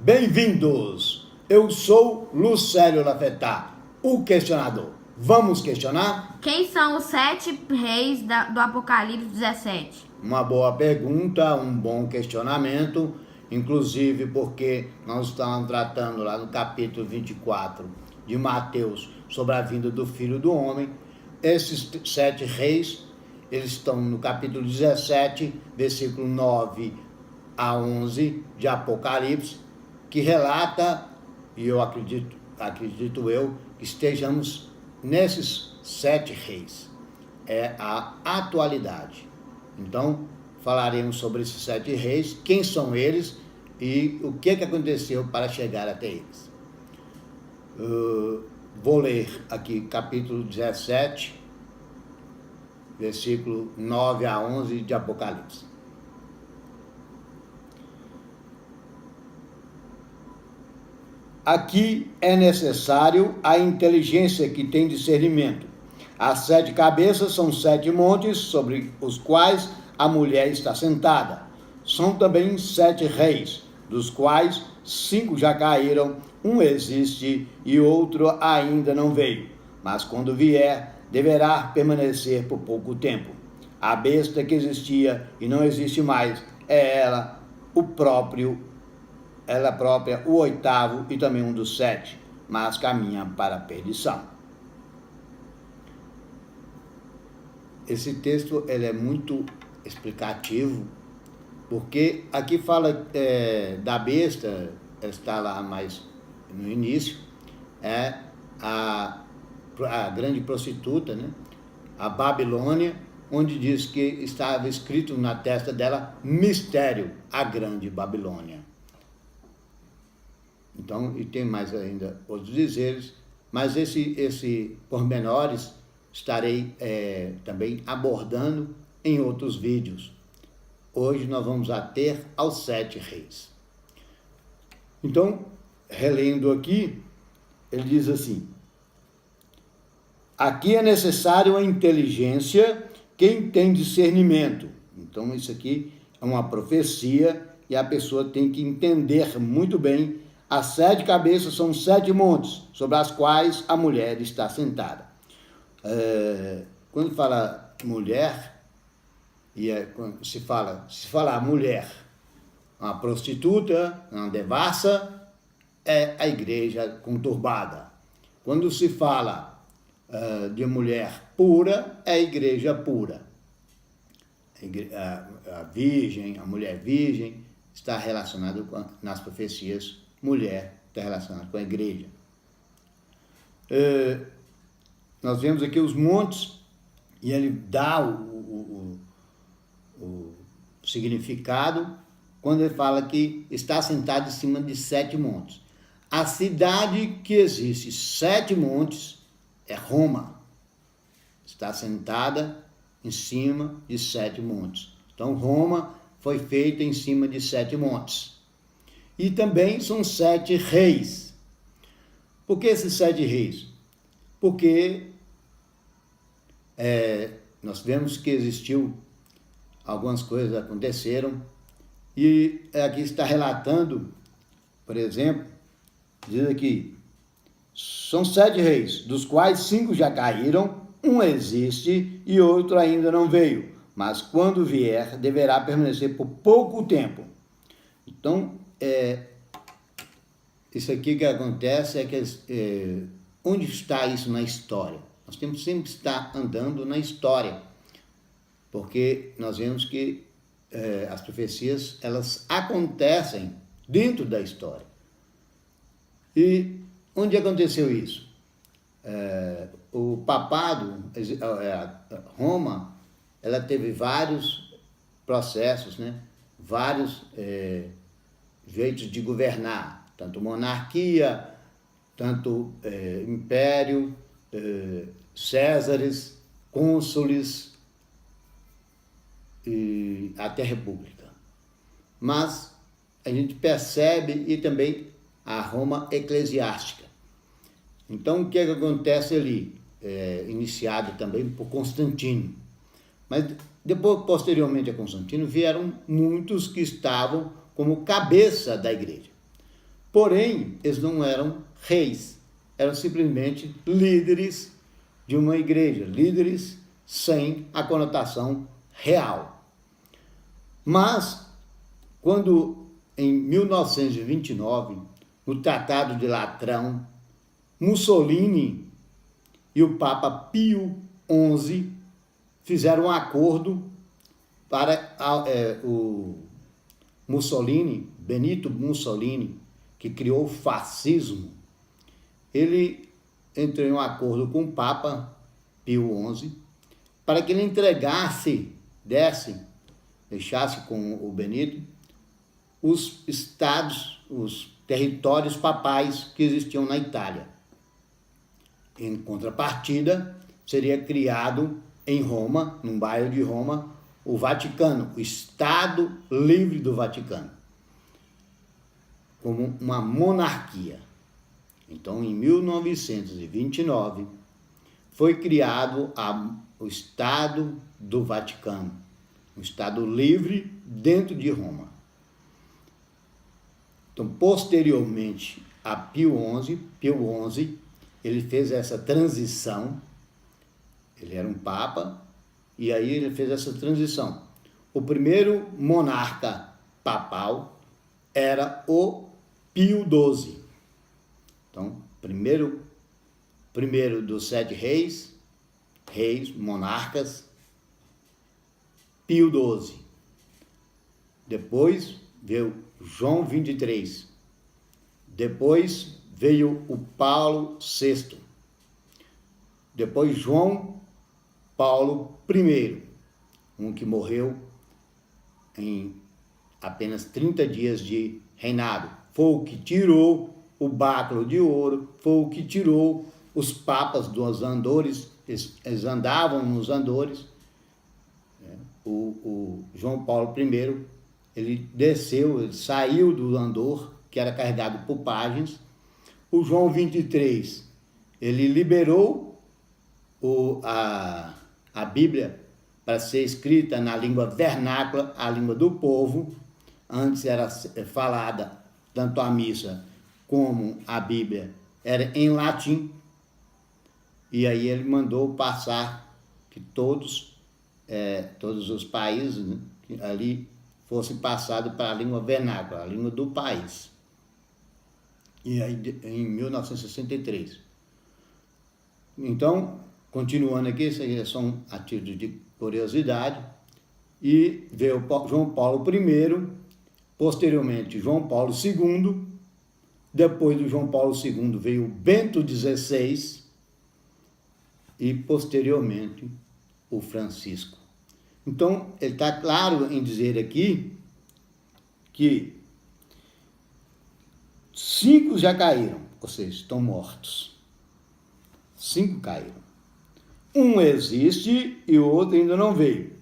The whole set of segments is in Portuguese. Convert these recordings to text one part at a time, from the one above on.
Bem-vindos! Eu sou Lucélio Lafetá, o questionador. Vamos questionar? Quem são os 7 reis do Apocalipse 17? Uma boa pergunta, um bom questionamento, inclusive porque nós estamos tratando lá no capítulo 24 de Mateus sobre a vinda do Filho do Homem. Esses 7 reis, eles estão no capítulo 17, versículo 9 a 11 de Apocalipse, que relata, e eu acredito eu, que estejamos nesses 7 reis. É a atualidade. Então, falaremos sobre esses 7 reis, quem são eles e o que aconteceu para chegar até eles. Vou ler aqui capítulo 17, versículo 9 a 11 de Apocalipse. Aqui é necessário a inteligência que tem discernimento. As 7 cabeças são 7 montes sobre os quais a mulher está sentada. São também 7 reis, dos quais 5 já caíram, um existe e outro ainda não veio. Mas quando vier, deverá permanecer por pouco tempo. A besta que existia e não existe mais é ela própria, o 8º e também um dos 7, mas caminha para a perdição. Esse texto ele é muito explicativo, porque aqui fala da besta, está lá mais no início, é a grande prostituta, né? A Babilônia, onde diz que estava escrito na testa dela mistério, a grande Babilônia. Então, e tem mais ainda outros dizeres, mas esse pormenores estarei também abordando em outros vídeos. Hoje nós vamos ater aos 7 reis. Então, relendo aqui, ele diz assim: aqui é necessário a inteligência, quem tem discernimento. Então, isso aqui é uma profecia e a pessoa tem que entender muito bem. As 7 cabeças são 7 montes, sobre as quais a mulher está sentada. Quando fala mulher, quando se fala mulher, uma prostituta, uma devassa, é a igreja conturbada. Quando se fala de mulher pura, é a igreja pura. A virgem, a mulher virgem, está relacionada nas profecias. Mulher está relacionada com a igreja. Nós vemos aqui os montes, e ele dá o significado quando ele fala que está sentado em cima de 7 montes. A cidade que existe 7 montes é Roma. Está sentada em cima de 7 montes. Então, Roma foi feita em cima de 7 montes. E também são 7 reis. Por que esses 7 reis? Porque nós vemos que existiu, algumas coisas aconteceram, e aqui está relatando, por exemplo, diz aqui, são 7 reis, dos quais 5 já caíram, um existe e outro ainda não veio, mas quando vier, deverá permanecer por pouco tempo. Então, isso aqui que acontece é que onde está isso na história? Nós temos sempre que estar andando na história, porque nós vemos que as profecias, elas acontecem dentro da história. E onde aconteceu isso? O papado, Roma, ela teve vários processos, né? Vários jeitos de governar, tanto monarquia, tanto império, césares, cônsules e até república. Mas a gente percebe e também a Roma eclesiástica. Então, o que acontece ali? Iniciado também por Constantino. Mas depois, posteriormente a Constantino, vieram muitos que estavam como cabeça da igreja. Porém, eles não eram reis, eram simplesmente líderes de uma igreja, líderes sem a conotação real. Mas, quando em 1929, no Tratado de Latrão, Mussolini e o Papa Pio XI fizeram um acordo para o Mussolini, Benito Mussolini, que criou o fascismo. Ele entrou em um acordo com o Papa Pio XI para que ele deixasse com o Benito os estados, os territórios papais que existiam na Itália. Em contrapartida, seria criado em Roma, num bairro de Roma, o Vaticano, o Estado Livre do Vaticano, como uma monarquia. Então, em 1929, foi criado o Estado do Vaticano, um Estado livre dentro de Roma. Então, posteriormente a Pio XI, ele fez essa transição, ele era um papa, e aí ele fez essa transição. O primeiro monarca papal era o Pio XII. Então, primeiro dos 7 reis, monarcas, Pio XII. Depois veio João 23. Depois veio o Paulo VI. Depois João Paulo I, um que morreu em apenas 30 dias de reinado. Foi o que tirou o báculo de ouro, foi o que tirou os papas dos andores, eles andavam nos andores. O João Paulo I, ele desceu, ele saiu do andor, que era carregado por pajens. O João 23, ele liberou a Bíblia para ser escrita na língua vernácula, a língua do povo. Antes era falada, tanto a missa como a Bíblia era em latim. E aí ele mandou passar que todos os países, né, ali fossem passados para a língua vernácula, a língua do país. E aí, em 1963. Então, continuando aqui, isso aí são a título de curiosidade. E veio João Paulo I, posteriormente João Paulo II, depois do João Paulo II veio Bento XVI e posteriormente o Francisco. Então, ele está claro em dizer aqui que 5 já caíram, ou seja, estão mortos. 5 caíram. Um existe e o outro ainda não veio.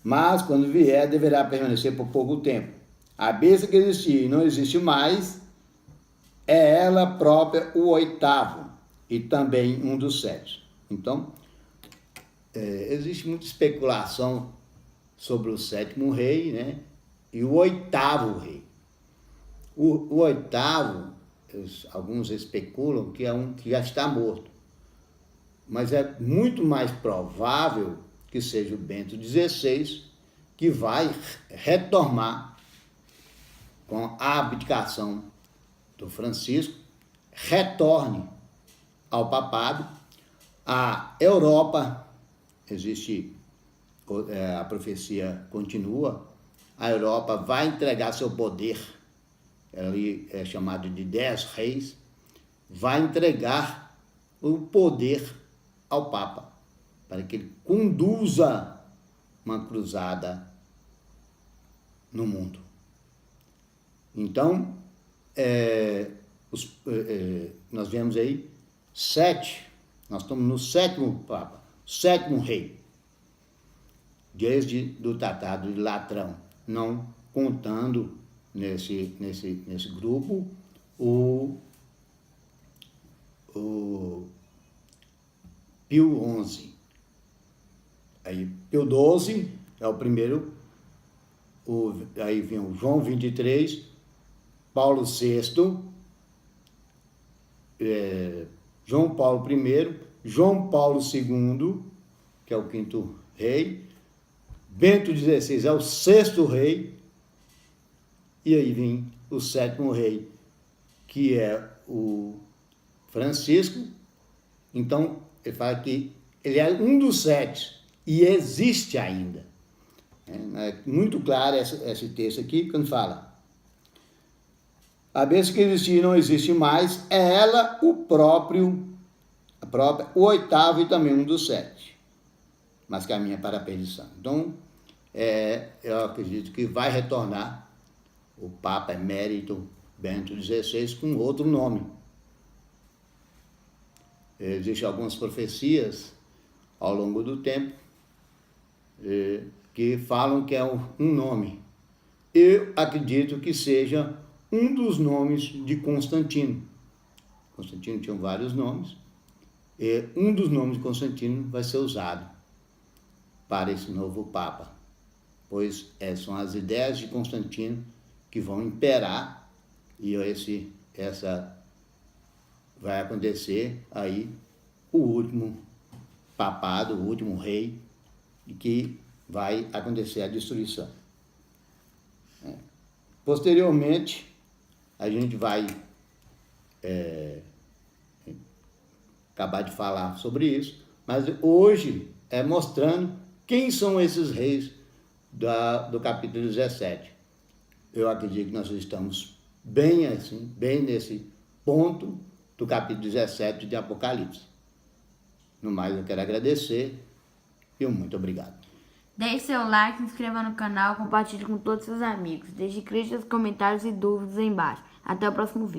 Mas, quando vier, deverá permanecer por pouco tempo. A besta que existia e não existe mais é ela própria o 8º e também um dos 7. Então, existe muita especulação sobre o 7º rei, né? E o 8º rei. O 8º, alguns especulam que é um que já está morto. Mas é muito mais provável que seja o Bento XVI, que vai retomar com a abdicação do Francisco, retorne ao papado. A Europa, a profecia continua, a Europa vai entregar seu poder, ali é chamado de 10 reis, vai entregar o poder ao Papa, para que ele conduza uma cruzada no mundo. Então, nós vemos aí 7, nós estamos no 7º Papa, 7º rei, desde do Tratado de Latrão, não contando nesse grupo o Pio XI. Aí Pio XII é o primeiro, aí vem o João 23, Paulo VI, João Paulo I, João Paulo II, que é o quinto rei, Bento XVI é o sexto rei, e aí vem o sétimo rei, que é o Francisco. Então, ele fala que ele é um dos 7 e existe ainda. É muito claro esse texto aqui, quando fala: a bênção que existia e não existe mais, é ela o oitavo e também um dos 7, mas caminha para a perdição. Então, eu acredito que vai retornar o Papa Emérito Bento XVI com outro nome. Existem algumas profecias ao longo do tempo que falam que é um nome. Eu acredito que seja um dos nomes de Constantino. Constantino tinha vários nomes. E um dos nomes de Constantino vai ser usado para esse novo Papa, pois são as ideias de Constantino que vão imperar, e essa vai acontecer aí o último papado, o último rei, e que vai acontecer a destruição. Posteriormente, a gente vai acabar de falar sobre isso, mas hoje é mostrando quem são esses reis do capítulo 17. Eu acredito que nós estamos bem nesse ponto do capítulo 17 de Apocalipse. No mais, eu quero agradecer e muito obrigado. Deixe seu like, se inscreva no canal, compartilhe com todos os seus amigos. Deixe críticas, comentários e dúvidas aí embaixo. Até o próximo vídeo.